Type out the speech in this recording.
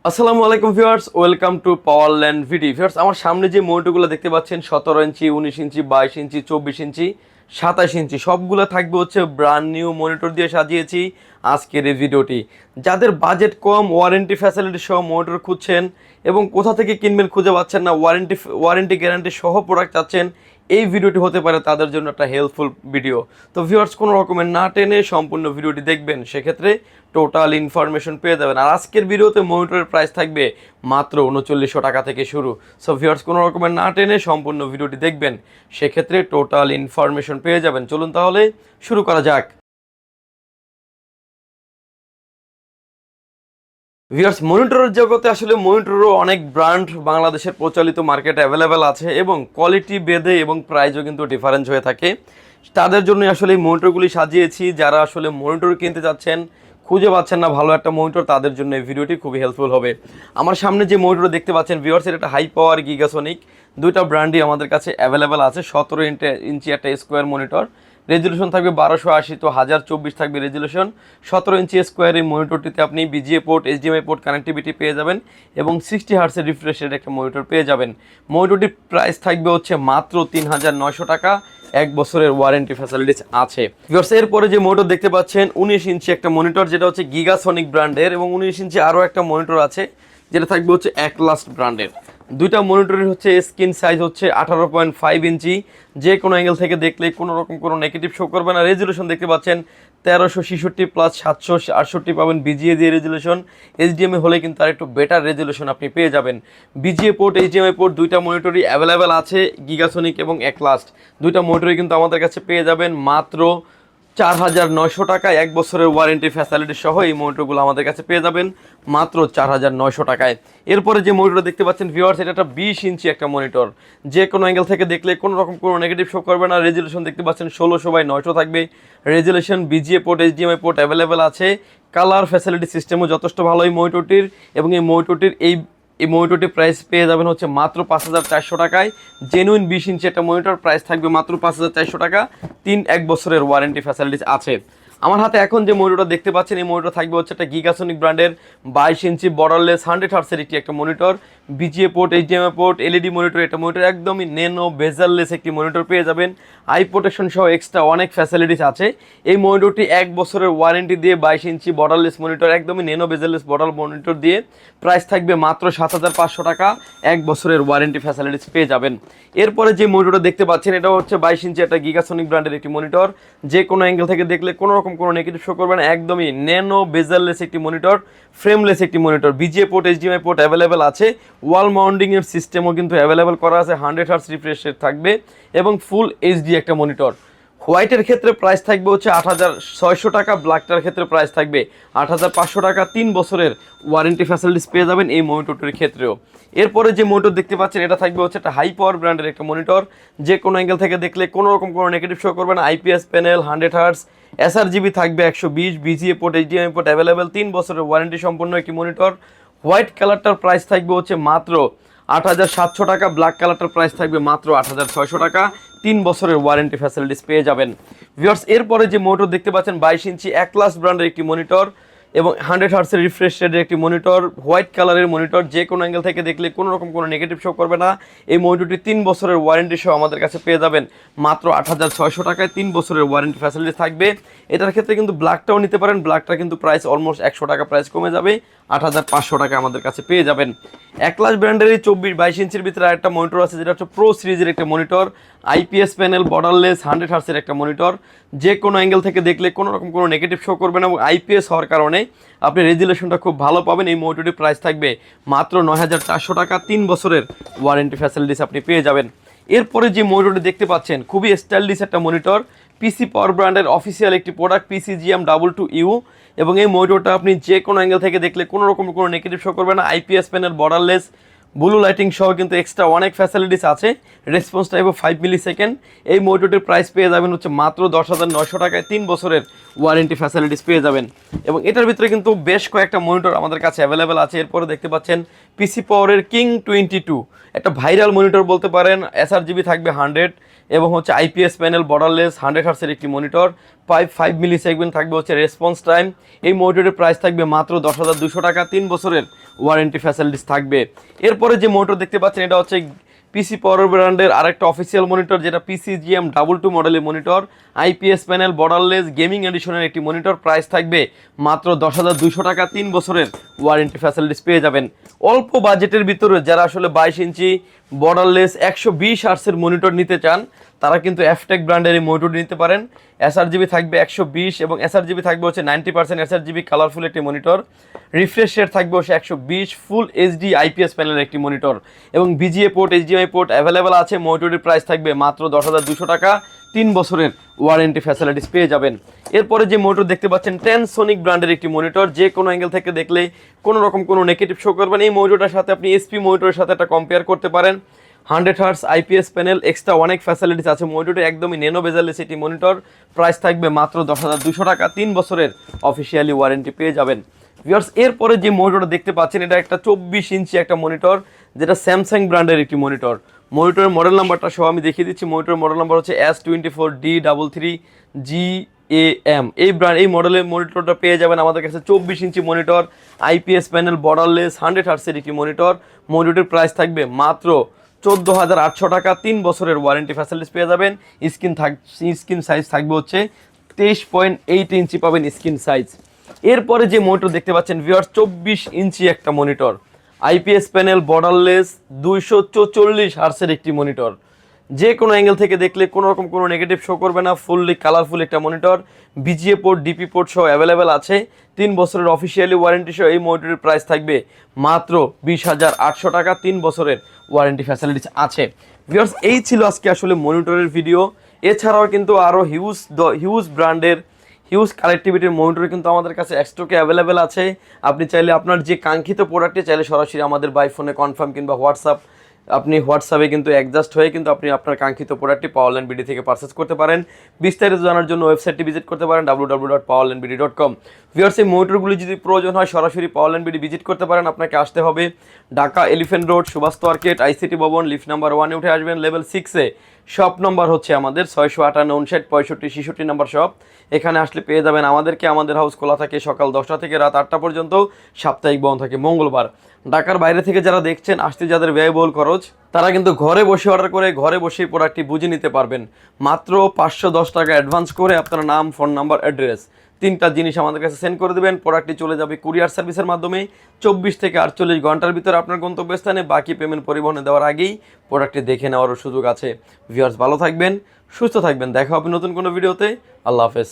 আসসালামু আলাইকুম viewers, welcome to Powerland ভিডি। ভিউয়ার্স, আমার সামনে যে মনিটরগুলো দেখতে পাচ্ছেন 17 ইঞ্চি, 19 ইঞ্চি, 22 ইঞ্চি, 24 ইঞ্চি, 27 ইঞ্চি সবগুলো থাকবে হচ্ছে ব্র্যান্ড নিউ মনিটর দিয়ে সাজিয়েছি আজকের এই ভিডিওটি। যাদের বাজেট কম, ওয়ারেন্টি ফ্যাসিলিটি সহ মনিটর খুঁজছেন এবং কোথা থেকে কিনবেন খুঁজে পাচ্ছেন না, ওয়ারেন্টি গ্যারান্টি সহ প্রোডাক্ট চাচ্ছেন, এই ভিডিওটি হতে পারে তাদের জন্য একটা হেল্পফুল ভিডিও। তো ভিউয়ার্স, কোনো রকমের না টেনে সম্পূর্ণ ভিডিওটি দেখবেন, সেক্ষেত্রে টোটাল ইনফরমেশন পেয়ে যাবেন। আর আজকের ভিডিওতে মনিটরের প্রাইস থাকবে মাত্র 3900 টাকা থেকে শুরু। সো ভিউয়ার্স, কোনো রকমের না টেনে সম্পূর্ণ ভিডিওটি দেখবেন, সেক্ষেত্রে টোটাল ইনফরমেশন পেয়ে যাবেন। চলুন তাহলে শুরু করা যাক। ভিউয়ার্স, মনিটরের জগতে আসলে মনিটরও অনেক ব্র্যান্ড বাংলাদেশের প্রচলিত মার্কেটে অ্যাভেলেবেল আছে এবং কোয়ালিটি বেঁধে এবং প্রাইসও কিন্তু ডিফারেন্স হয়ে থাকে। তাদের জন্য আসলে এই মনিটরগুলি সাজিয়েছি। যারা আসলে মনিটর কিনতে চাচ্ছেন, খুঁজে পাচ্ছেন না ভালো একটা মনিটর, তাদের জন্য এই ভিডিওটি খুবই হেল্পফুল হবে। আমার সামনে যে মনিটর দেখতে পাচ্ছেন ভিউয়ার্স, এটা একটা হাই পাওয়ার গিগাসনিক। দুইটা ব্র্যান্ডই আমাদের কাছে অ্যাভেলেবেল আছে। 17 ইঞ্চি একটা স্কোয়ার মনিটর, রেজুলেশন থাকবে 1280 তো 1024 থাকবে রেজুলেশন। 17 ইঞ্চি স্কোয়ার এই মনিটরটিতে আপনি VGA port, HDMI port connectivity পেয়ে যাবেন এবং 60 হার্টসের রিফ্রেশ রেট একটা মনিটর পেয়ে যাবেন। মনিটরটির প্রাইস থাকবে হচ্ছে মাত্র 3900 টাকা। 1 বছরের ওয়ারেন্টি ফ্যাসিলিটিস আছে। ভিউয়ার্স, এরপরে যে মনিটর দেখতে পাচ্ছেন 19 ইঞ্চি একটা মনিটর, যেটা হচ্ছে গিগাসনিক ব্র্যান্ডের, এবং 19 ইঞ্চি আরও একটা মনিটর আছে যেটা থাকবে হচ্ছে অ্যাটলাস্ট ব্র্যান্ডের। দুইটা মনিটরের হচ্ছে স্ক্রিন সাইজ হচ্ছে 18.5 ইঞ্চি। যে কোনো অ্যাঙ্গেল থেকে দেখলে কোনো রকম কোনো নেগেটিভ শো করবে না। রেজুলেশন দেখতে পাচ্ছেন 1366 প্লাস 768 পাবেন বিজিএ দিয়ে রেজুলেশন। এইচডিএমআই হলে কিন্তু আর একটু বেটার রেজুলেশন আপনি পেয়ে যাবেন। বিজিএ পোর্ট, এইচডিএমআই পোর্ট দুইটা মনিটরই অ্যাভেলেবেল আছে, গিগাসনিক এবং অ্যাটলাস্ট দুইটা মনিটরই কিন্তু আমাদের কাছে পেয়ে যাবেন মাত্র 4900 টাকায়। 1 বছরের ওয়ারেন্টি ফ্যাসিলিটি সহ এই মনিটরগুলো আমাদের কাছে পেয়ে যাবেন মাত্র 4900 টাকায়। এরপরে যে মনিটর দেখতে পাচ্ছেন ভিউয়ার্স, এটা একটা 20 ইঞ্চি একটা মনিটর। যে কোনো অ্যাঙ্গেল থেকে দেখলে কোনো রকম কোনো নেগেটিভ শো করবে না। রেজুলেশন দেখতে পাচ্ছেন 1600/900 থাকবে resolution. VGA port, HDMI port available আছে। কালার ফ্যাসিলিটি সিস্টেমও যথেষ্ট ভালো এই মনিটরটির, এবং এই মনিটরটির এই মনিটরটির প্রাইস পেয়ে যাবেন হচ্ছে মাত্র 5400 টাকায়। জেনুইন 20 ইঞ্চি একটা মনিটর, প্রাইস থাকবে মাত্র 5400 টাকা। 1 বছরের ওয়ারেন্টি ফ্যাসিলিটিস আছে। আমার হাতে এখন যে মনিটর দেখতে পাচ্ছেন, এই মনিটর থাকবে হচ্ছে একটা গিগাসনিক ব্র্যান্ডের 22 ইঞ্চি বর্ডারলেস 100 হার্টসের একটি একটা monitor. VGA port, HDMI port, LED monitor. এটা মনিটর একদমই নেনো বেজারলেস একটি মনিটর পেয়ে যাবেন। আই প্রোটেকশন সহ এক্সট্রা অনেক ফ্যাসিলিটিস আছে। এই মনিটরটি 1 বছরের ওয়ারেন্টি দিয়ে 22 ইঞ্চি বর্ডারলেস মনিটর, একদমই নেনো বেজারলেস বর্ডার মনিটর দিয়ে প্রাইস থাকবে মাত্র 7500 টাকা। 1 বছরের ওয়ারেন্টি ফ্যাসিলিটিস পেয়ে যাবেন। এরপরে যে মনিটরটা দেখতে পাচ্ছেন, এটা হচ্ছে 22 ইঞ্চি একটা গিগাসনিক ব্র্যান্ডের একটি মনিটর। যে কোনো অ্যাঙ্গেল থেকে দেখলে কোনো রকম কোনো নেগেটিভ শো করবে না। একদমই নেনো বেজারলেস একটি মনিটর, ফ্রেমলেস একটি monitor. VGA port, HDMI port available আছে। ওয়াল মাউন্টিং এর সিস্টেমও কিন্তু অ্যাভেলেবেল করা আছে। 100 হার্টস রিফ্রেশ রেট থাকবে এবং ফুল এইচডি একটা মনিটর। হোয়াইটের ক্ষেত্রে প্রাইস থাকবে হচ্ছে 8600 টাকা। ব্ল্যাকটার ক্ষেত্রে প্রাইস থাকবে 8500 টাকা। 3 বছরের ওয়ারেন্টি ফ্যাসিলিটিস পেয়ে যাবেন এই মনিটরটির ক্ষেত্রেও। এরপরে যে মনিটর দেখতে পাচ্ছেন, এটা থাকবে হচ্ছে একটা হাই পাওয়ার ব্র্যান্ডের একটা মনিটর। যে কোনো অ্যাঙ্গেল থেকে দেখলে কোনো রকম কোনো নেগেটিভ শো করবে না। আইপিএস প্যানেল, 100 হার্টস, এসআরজিবি থাকবে 120, VGA port, HDMI port available. 3 বছরের ওয়ারেন্টি সম্পন্ন একটি মনিটর। হোয়াইট কালারটার প্রাইস থাকবে হচ্ছে মাত্র 8700 টাকা। ব্ল্যাক কালারটার প্রাইস থাকবে মাত্র 8600 টাকা। 3 বছরের ওয়ারেন্টি ফ্যাসিলিটিস পেয়ে যাবেন। ভিউয়ার্স, এরপরে যে মনিটর দেখতে পাচ্ছেন 22 ইঞ্চি অ্যাটলাস্ট ব্র্যান্ডের একটি মনিটর এবং 100 হার্টসের রিফ্রেশ রেটের একটি মনিটর, হোয়াইট কালারের মনিটর। যে কোনো অ্যাঙ্গেল থেকে দেখলে কোনো রকম কোনো নেগেটিভ শো করবে না। এই মনিটরটি 3 বছরের ওয়ারেন্টি সহ আমাদের কাছে পেয়ে যাবেন মাত্র 8600 টাকায়। 3 বছরের ওয়ারেন্টি ফ্যাসিলিটি থাকবে। এটার ক্ষেত্রে কিন্তু ব্ল্যাকটাও নিতে পারেন। ব্ল্যাকটা কিন্তু প্রাইস অলমোস্ট 100 টাকা প্রাইস কমে যাবে, 8500 টাকা আমাদের কাছে পেয়ে যাবেন। অ্যাটলাস্ট ব্র্যান্ডের এই 22 ইঞ্চির ভিতরে একটা মনিটর আছে, যেটা হচ্ছে প্রো সিরিজের একটা মনিটর। আইপিএস প্যানেল, বর্ডারলেস, 100 হার্টসের একটা মনিটর। যে কোনো অ্যাঙ্গেল থেকে দেখলে কোনো রকম কোনো নেগেটিভ শো করবে না এবং আইপিএস হওয়ার কারণে আপনি রেজুলেশনটা খুব ভালো পাবেন। এই মনিটরটির প্রাইস থাকবে মাত্র 9400 টাকা। 3 বছরের ওয়ারেন্টি ফ্যাসিলিটিস আপনি পেয়ে যাবেন। এরপরে যে মনিটরটি দেখতে পাচ্ছেন, খুবই স্টাইলিশ একটা মনিটর। পিসি পাওয়ার ব্র্যান্ডের অফিসিয়াল একটি প্রোডাক্ট, PCGM22U, এবং এই মনিটরটা আপনি যে কোনো অ্যাঙ্গেল থেকে দেখলে কোনো রকম কোনো নেগেটিভ শো করবে না। IPS panel, borderless, blue lighting সহ কিন্তু এক্সট্রা অনেক ফ্যাসিলিটিস আছে। রেসপন্স টাইমও 5 মিলি সেকেন্ড। এই মনিটরটির প্রাইস পেয়ে যাবেন হচ্ছে মাত্র 10900 টাকায়। 3 বছরের ওয়ারেন্টি ফ্যাসিলিটিস পেয়ে যাবেন এবং এটার ভিতরে কিন্তু বেশ কয়েকটা মনিটর আমাদের কাছে অ্যাভেলেবেল আছে। এরপরে দেখতে পাচ্ছেন পিসি পাওয়ারের কিং 22, একটা ভাইরাল মনিটর বলতে পারেন। এসআরজিবি থাকবে 100, এবং হচ্ছে আইপিএস প্যানেল বর্ডারলেস 100 হার্টসের একটি মনিটর, 5 মিলি সেগমেন্ট থাকবে হচ্ছে রেসপন্স টাইম। এই মনিটরের প্রাইস থাকবে মাত্র 10,200 টাকা, 3 বছরের ওয়ারেন্টি ফ্যাসিলিটিস থাকবে। এরপরে যে মনিটর দেখতে পাচ্ছেন এটা হচ্ছে পিসি পাওয়ার ব্র্যান্ডের আরেকটা অফিসিয়াল মনিটর, যেটা PCGM 22 মডেলের monitor, IPS panel borderless gaming এডিশনের একটি মনিটর। প্রাইস থাকবে মাত্র 10,200 টাকা, 3 বছরের ওয়ারেন্টি ফ্যাসিলিটিস পেয়ে যাবেন। অল্প বাজেটের ভিতরে যারা আসলে 22 ইঞ্চি বর্ডারলেস 120 হার্টসের মনিটর নিতে চান তারা কিন্তু এফটেক ব্র্যান্ডের এই মনিটর নিতে পারেন। এসআরজিবি থাকবে 120 এবং এসআরজিবি থাকবে হচ্ছে 90% এসআরজিবি কালারফুল একটি মনিটর। রিফ্রেশ রেট থাকবে হচ্ছে 120, ফুল এইচডি আইপিএস প্যানেলের একটি মনিটর এবং VGA port HDMI port available আছে। মনিটরের প্রাইস থাকবে মাত্র 10,200 টাকা, 3 বছরের ওয়ারেন্টি ফ্যাসিলিটিস পেয়ে যাবেন। এরপরে যে মনিটর দেখতে পাচ্ছেন টেনসোনিক ব্র্যান্ডের একটি মনিটর, যে কোনো অ্যাঙ্গেল থেকে দেখলে কোনো রকম কোনো নেগেটিভ শো করবেন। এই মনিটরটার সাথে আপনি এসপি মনিটরের সাথে একটা কম্পেয়ার করতে পারেন। 100 হার্টস আইপিএস প্যানেল, এক্সট্রা অনেক ফ্যাসিলিটিস আছে মনিটরে, একদমই ন্যানো বেজালেস এটি মনিটর। প্রাইস থাকবে মাত্র 10,200 টাকা, 3 বছরের অফিসিয়ালি ওয়ারেন্টি পেয়ে যাবেন। ভিউয়ার্স, এরপরে যে মনিটরটা দেখতে পাচ্ছেন এটা একটা 24 ইঞ্চি একটা মনিটর, যেটা স্যামসাং ব্র্যান্ডের একটি মনিটর। মনিটরের মডেল নাম্বারটা সহ আমি দেখিয়ে দিচ্ছি। মনিটরের মডেল নাম্বার হচ্ছে S24D33GAM। এই মডেলের মনিটরটা পেয়ে যাবেন আমাদের কাছে। 24 inch monitor, IPS panel borderless 100 হার্টসের একটি মনিটর। মনিটরের প্রাইস থাকবে মাত্র 14,800 টাকা, 3 বছরের ওয়ারেন্টি ফ্যাসিলিটিস পেয়ে যাবেন। স্ক্রিন সাইজ থাকবে হচ্ছে 23.8 ইঞ্চি পাবেন স্ক্রিন সাইজ। এরপরে যে মনিটর দেখতে পাচ্ছেন ভিউয়ার্স, 24 ইঞ্চি একটা মনিটর, আইপিএস প্যানেল বর্ডারলেস 244 হার্টসের একটি মনিটর। যে কোনো অ্যাঙ্গেল থেকে দেখলে কোনো রকম কোনো নেগেটিভ শো করবে না, ফুললি কালারফুল একটা monitor. VGA port DP port সহ অ্যাভেলেবেল আছে, 3 বছরের অফিসিয়ালি ওয়ারেন্টি সহ এই মনিটরের প্রাইস থাকবে মাত্র 20,800 টাকা, 3 বছরের ওয়ারেন্টি ফ্যাসিলিটিস আছে। ভিউয়ার্স, এই ছিল আজকে আসলে মনিটরের ভিডিও। এছাড়াও কিন্তু আরও হিউজ ব্র্যান্ডের হিউজ কানেক্টিভিটির মনিটর কিন্তু আমাদের কাছে স্টকে অ্যাভেলেবেল আছে। আপনি চাইলে আপনার যে কাঙ্ক্ষিত প্রোডাক্টটি চাইলে সরাসরি আমাদের বাই ফোনে কনফার্ম কিংবা হোয়াটসঅ্যাপে কিন্তু অ্যাডজাস্ট হয়ে কিন্তু আপনি আপনার কাঙ্ক্ষিত প্রোডাক্টটি পাওয়ারল্যান্ড বিডি থেকে পারচেস করতে পারেন। বিস্তারিত জানার জন্য ওয়েবসাইটটি ভিজিট করতে পারেন www.powerlandbd.com। ভিউয়ার্স, এই মনিটরগুলি যদি প্রয়োজন হয় সরাসরি পাওয়ারল্যান্ড বিডি ভিজিট করতে পারেন। আপনাকে আসতে হবে Dhaka Elephant Road, Subhash Market, ICT ভবন, লিফট নাম্বার 1-এ উঠে আসবেন। লেভেল 6-এ শপ নম্বর হচ্ছে আমাদের 658-59-65-66 নাম্বার শপ। এখানে আসলে পেয়ে যাবেন আমাদেরকে। আমাদের হাউস খোলা থাকে সকাল 10টা থেকে রাত 8টা পর্যন্ত, সাপ্তাহিক বন্ধ থাকে মঙ্গলবার। ঢাকার বাইরে থেকে যারা দেখছেন, আসতে যাদের ব্যয়বহুল খরচ, তারা কিন্তু ঘরে বসে অর্ডার করে ঘরে বসেই প্রোডাক্টটি বুঝে নিতে পারবেন। মাত্র 510 টাকা অ্যাডভান্স করে আপনার নাম, ফোন নাম্বার, অ্যাড্রেস 3টা জিনিস আমাদের কাছে সেন্ড করে দেবেন। প্রোডাক্টটি চলে যাবে কুরিয়ার সার্ভিসের মাধ্যমে 24 থেকে 48 ঘন্টার ভিতরে আপনার গন্তব্যস্থানে। বাকি পেমেন্ট পরিবহনে দেওয়ার আগেই প্রোডাক্টটি দেখে নেওয়ারও সুযোগ আছে। ভিউয়ার্স, ভালো থাকবেন, সুস্থ থাকবেন, দেখা হবে নতুন কোনো ভিডিওতে। আল্লাহ হাফেজ।